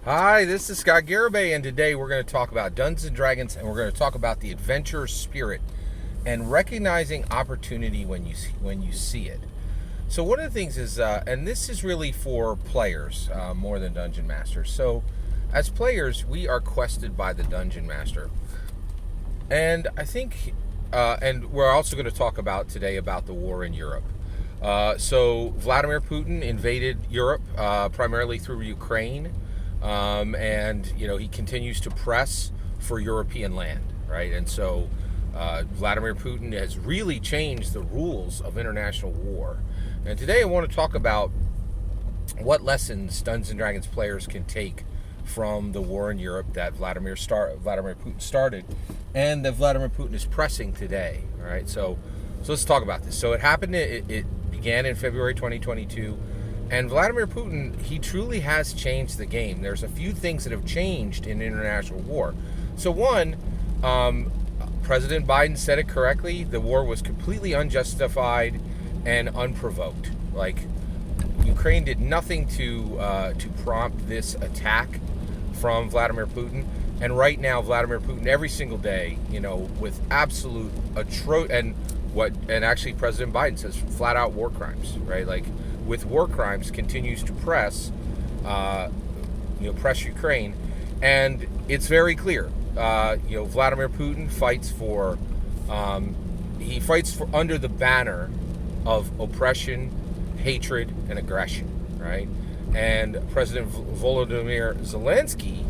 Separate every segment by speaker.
Speaker 1: Hi, this is Scott Garibay, and today we're going to talk about Dungeons and Dragons, and we're going to talk about the adventure spirit and recognizing opportunity when you see it. So one of the things is, and this is really for players more than dungeon masters. So as players, we are quested by the dungeon master, and I think, and we're also going to talk about today about the war in Europe. So Vladimir Putin invaded Europe primarily through Ukraine. And he continues to press for European land, right? And so Vladimir Putin has really changed the rules of international war. And today I want to talk about what lessons Dungeons and Dragons players can take from the war in Europe that Vladimir Putin started, and that Vladimir Putin is pressing today. All right, so let's talk about this. So it happened. It began in February 2022. And Vladimir Putin, he truly has changed the game. There's a few things that have changed in international war. So one, President Biden said it correctly. The war was completely unjustified and unprovoked. Like, Ukraine did nothing to prompt this attack from Vladimir Putin. And right now, Vladimir Putin, every single day, with absolute and actually President Biden says flat out war crimes, right? Like, with war crimes, continues to press Ukraine, and it's very clear. Vladimir Putin fights for under the banner of oppression, hatred, and aggression, right? And President Volodymyr Zelensky,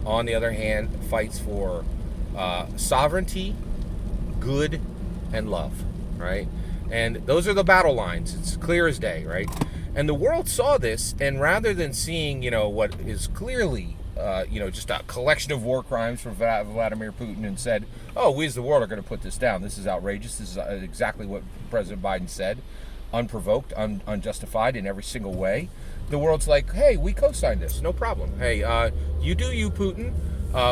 Speaker 1: on the other hand, fights for sovereignty, good, and love, right? And those are the battle lines. It's clear as day, right? And the world saw this, and rather than seeing, what is clearly, just a collection of war crimes from Vladimir Putin, and said, oh, we as the world are going to put this down. This is outrageous. This is exactly what President Biden said, unprovoked, unjustified in every single way. The world's like, hey, we co-signed this. No problem. Hey, you do you, Putin.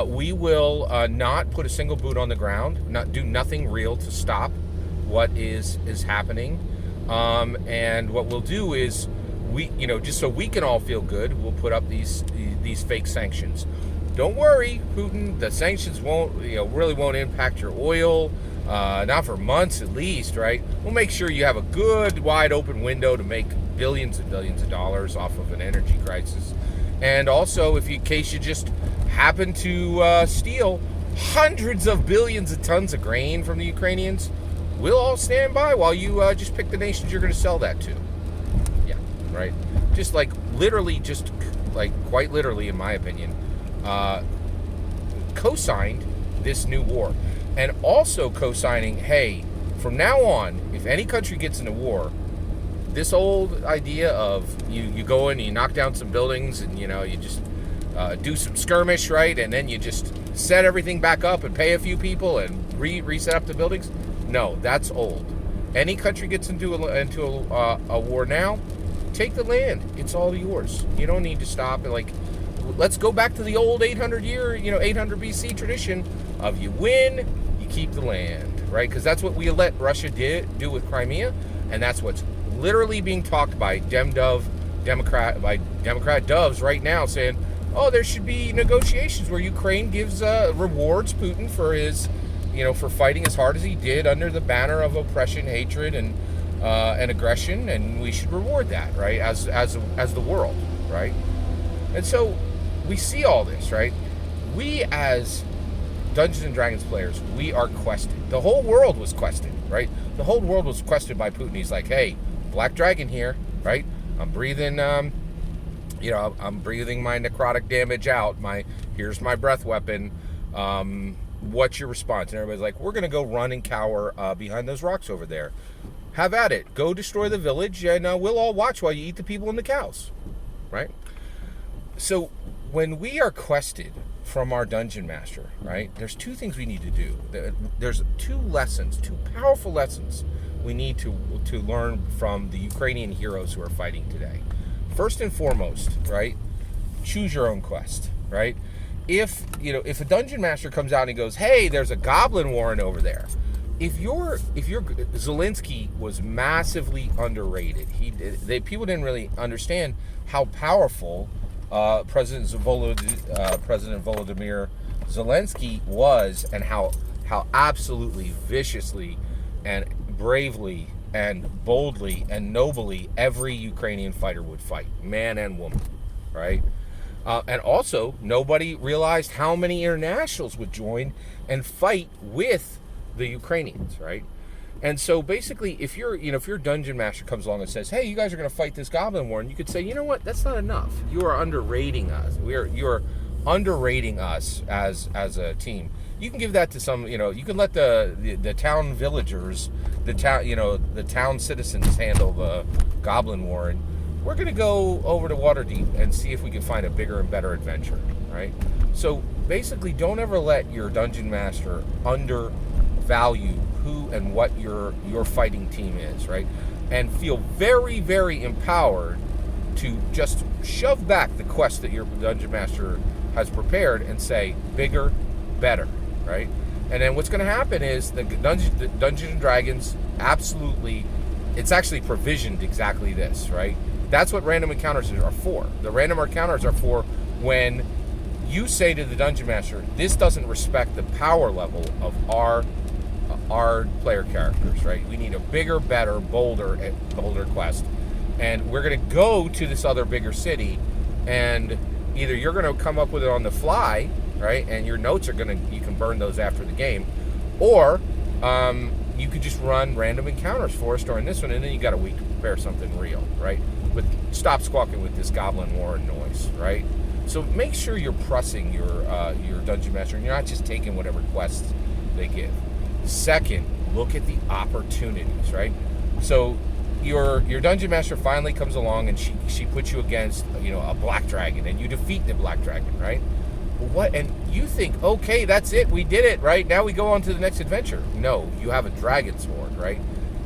Speaker 1: We will not put a single boot on the ground, not do nothing real to stop what is happening, and what we'll do is just so we can all feel good, we'll put up these fake sanctions. Don't worry, Putin, the sanctions really won't impact your oil, not for months at least, right? We'll make sure you have a good wide open window to make billions and billions of dollars off of an energy crisis. And also, in case you just happen to steal hundreds of billions of tons of grain from the Ukrainians, we'll all stand by while you just pick the nations you're going to sell that to. Yeah, right? Just quite literally, in my opinion, co-signed this new war. And also co-signing, hey, from now on, if any country gets into war, this old idea of you go in and you knock down some buildings and, you just do some skirmish, right? And then you just set everything back up and pay a few people and reset up the buildings. No, that's old. Any country gets into a war now, take the land. It's all yours. You don't need to stop and let's go back to the old 800 BC tradition of you win, you keep the land, right? Because that's what we let Russia do with Crimea, and that's what's literally being talked by Democrat doves right now, saying, oh, there should be negotiations where Ukraine gives rewards Putin for his for fighting as hard as he did under the banner of oppression, hatred, and aggression, and we should reward that, right? As the world, right? And so we see all this, right? We as Dungeons and Dragons players, we are quested. The whole world was quested, right? The whole world was quested by Putin. He's like, hey, Black Dragon here, right? I'm breathing, I'm breathing my necrotic damage out. Here's my breath weapon. What's your response? And everybody's like, we're going to go run and cower behind those rocks over there. Have at it. Go destroy the village, and we'll all watch while you eat the people and the cows, right? So when we are quested from our dungeon master, right, there's two things we need to do. There's two powerful lessons we need to learn from the Ukrainian heroes who are fighting today. First and foremost, right, choose your own quest, right? If a dungeon master comes out and he goes, hey, there's a goblin warren over there. If Zelensky was massively underrated. People didn't really understand how powerful President Volodymyr Zelensky was, and how absolutely viciously and bravely and boldly and nobly every Ukrainian fighter would fight, man and woman, right? And also, nobody realized how many internationals would join and fight with the Ukrainians, right? And so basically, if your dungeon master comes along and says, "Hey, you guys are going to fight this goblin war," and you could say, "You know what? That's not enough. You are underrating us. You are underrating us as a team." You can give that to some, you can let the town villagers, the town citizens handle the goblin war, and we're going to go over to Waterdeep and see if we can find a bigger and better adventure, right? So basically, don't ever let your dungeon master undervalue who and what your fighting team is, right? And feel very, very empowered to just shove back the quest that your dungeon master has prepared and say, bigger, better, right? And then what's going to happen is the Dungeons and Dragons absolutely, it's actually provisioned exactly this, right? That's what random encounters are for. The random encounters are for when you say to the dungeon master, this doesn't respect the power level of our player characters, right? We need a bigger, better, bolder quest. And we're going to go to this other bigger city, and either you're going to come up with it on the fly, right? And your notes you can burn those after the game, or you could just run random encounters for us during this one, and then you got a week to prepare something real, right? But stop squawking with this goblin war noise, right? So make sure you're pressing your dungeon master, and you're not just taking whatever quests they give. Second, look at the opportunities, right? So your dungeon master finally comes along, and she puts you against a black dragon, and you defeat the black dragon, right? What? And you think, okay, that's it, we did it, right? Now we go on to the next adventure. No, you have a dragon sword, right?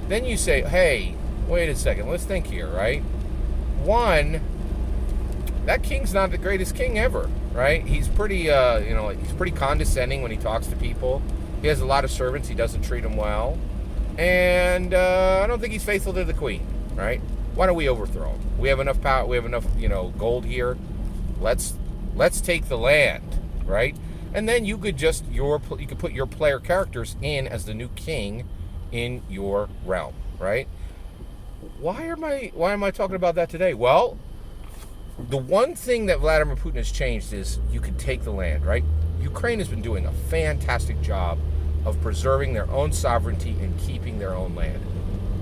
Speaker 1: Then you say, hey, wait a second, let's think here, right? One, that king's not the greatest king ever, right? He's pretty, he's pretty condescending when he talks to people. He has a lot of servants. He doesn't treat them well. And I don't think he's faithful to the queen, right? Why don't we overthrow him? We have enough power. We have enough, gold here. Let's take the land, right? And then you could you could put your player characters in as the new king in your realm, right? Why am I talking about that today? Well, the one thing that Vladimir Putin has changed is you can take the land, right? Ukraine has been doing a fantastic job of preserving their own sovereignty and keeping their own land.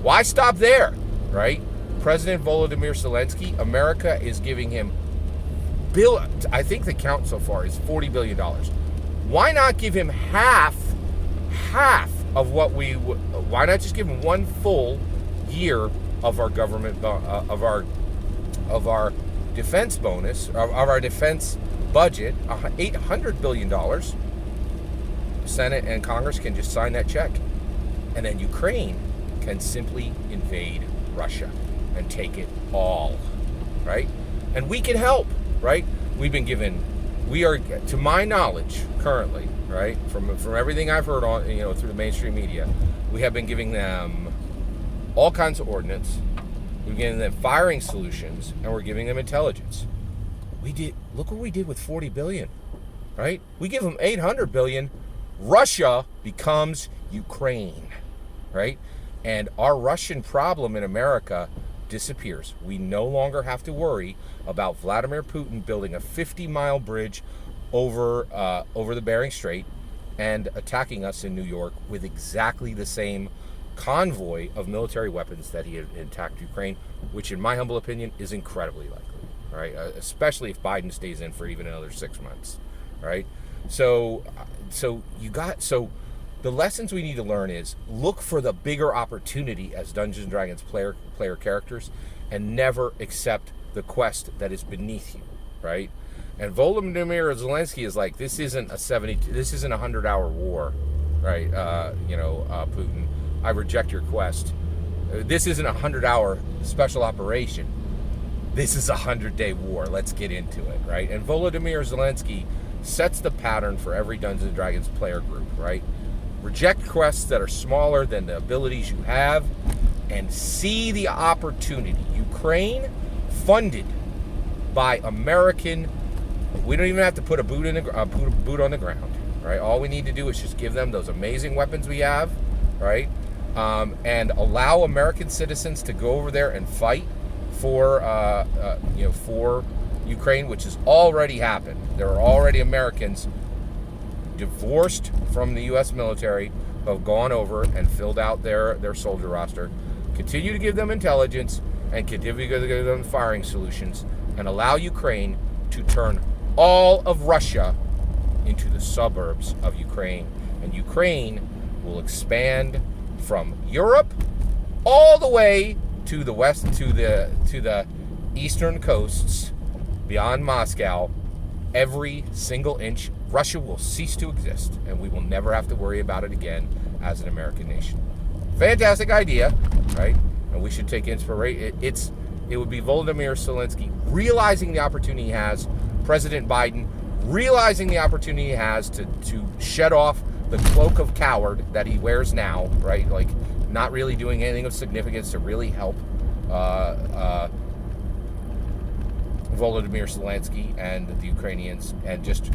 Speaker 1: Why stop there, right? President Volodymyr Zelensky, America is giving him I think the count so far is $40 billion. Why not give him half of what why not just give him one full year of our government, of our defense bonus, of our defense budget, $800 billion. Senate and Congress can just sign that check. And then Ukraine can simply invade Russia and take it all, right? And we can help, right? We are, to my knowledge, currently, right, from everything I've heard on, through the mainstream media, we have been giving them all kinds of ordnance. We're giving them firing solutions, and we're giving them intelligence. Look what we did with $40 billion, right? We give them $800 billion. Russia becomes Ukraine, right? And our Russian problem in America disappears. We no longer have to worry about Vladimir Putin building a 50-mile bridge over the Bering Strait and attacking us in New York with exactly the same convoy of military weapons that he had attacked Ukraine, which in my humble opinion is incredibly likely, right? Especially if Biden stays in for even another 6 months, right? So the lessons we need to learn is look for the bigger opportunity as Dungeons & Dragons player characters, and never accept the quest that is beneath you, right? And Volodymyr Zelensky is like, this isn't a 100-hour war, right? Putin, I reject your quest. This isn't a 100-hour special operation. This is a 100-day war. Let's get into it, right? And Volodymyr Zelensky sets the pattern for every Dungeons & Dragons player group, right? Reject quests that are smaller than the abilities you have, and see the opportunity. Ukraine funded by American. We don't even have to put a boot on the ground, right? All we need to do is just give them those amazing weapons we have, right? And allow American citizens to go over there and fight for for Ukraine, which has already happened. There are already Americans divorced from the U.S. military who have gone over and filled out their soldier roster. Continue to give them intelligence and continue to give them firing solutions, and allow Ukraine to turn all of Russia into the suburbs of Ukraine. And Ukraine will expand from Europe all the way to the west, to the eastern coasts beyond Moscow. Every single inch, Russia will cease to exist, and we will never have to worry about it again as an American nation. Fantastic idea, right? And we should take inspiration. It would be Volodymyr Zelensky realizing the opportunity he has, President Biden realizing the opportunity he has to shed off the cloak of coward that he wears now, right? Like, not really doing anything of significance to really help Volodymyr Zelensky and the Ukrainians, and just,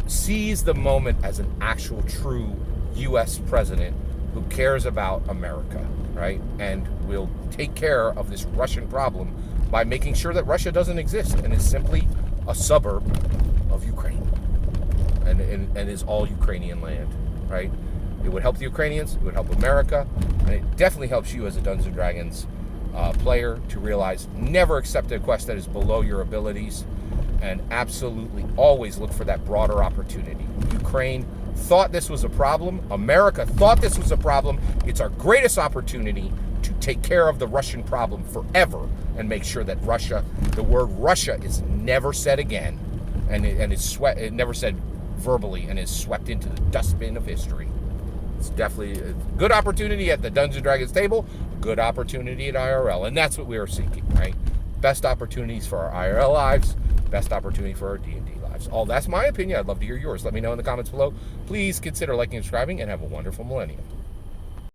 Speaker 1: seize the moment as an actual true U.S. president who cares about America, right? And will take care of this Russian problem by making sure that Russia doesn't exist and is simply a suburb of Ukraine and is all Ukrainian land, right? It would help the Ukrainians, it would help America, and it definitely helps you as a Dungeons & Dragons player to realize never accept a quest that is below your abilities, and absolutely always look for that broader opportunity. Ukraine thought this was a problem. America thought this was a problem. It's our greatest opportunity to take care of the Russian problem forever and make sure that Russia, the word Russia, is never said again, and it never said verbally, and is swept into the dustbin of history. It's definitely a good opportunity at the Dungeons & Dragons table, good opportunity at IRL, and that's what we are seeking, right? Best opportunities for our IRL lives, best opportunity for our D&D lives. That's my opinion. I'd love to hear yours. Let me know in the comments below. Please consider liking and subscribing, and have a wonderful millennium.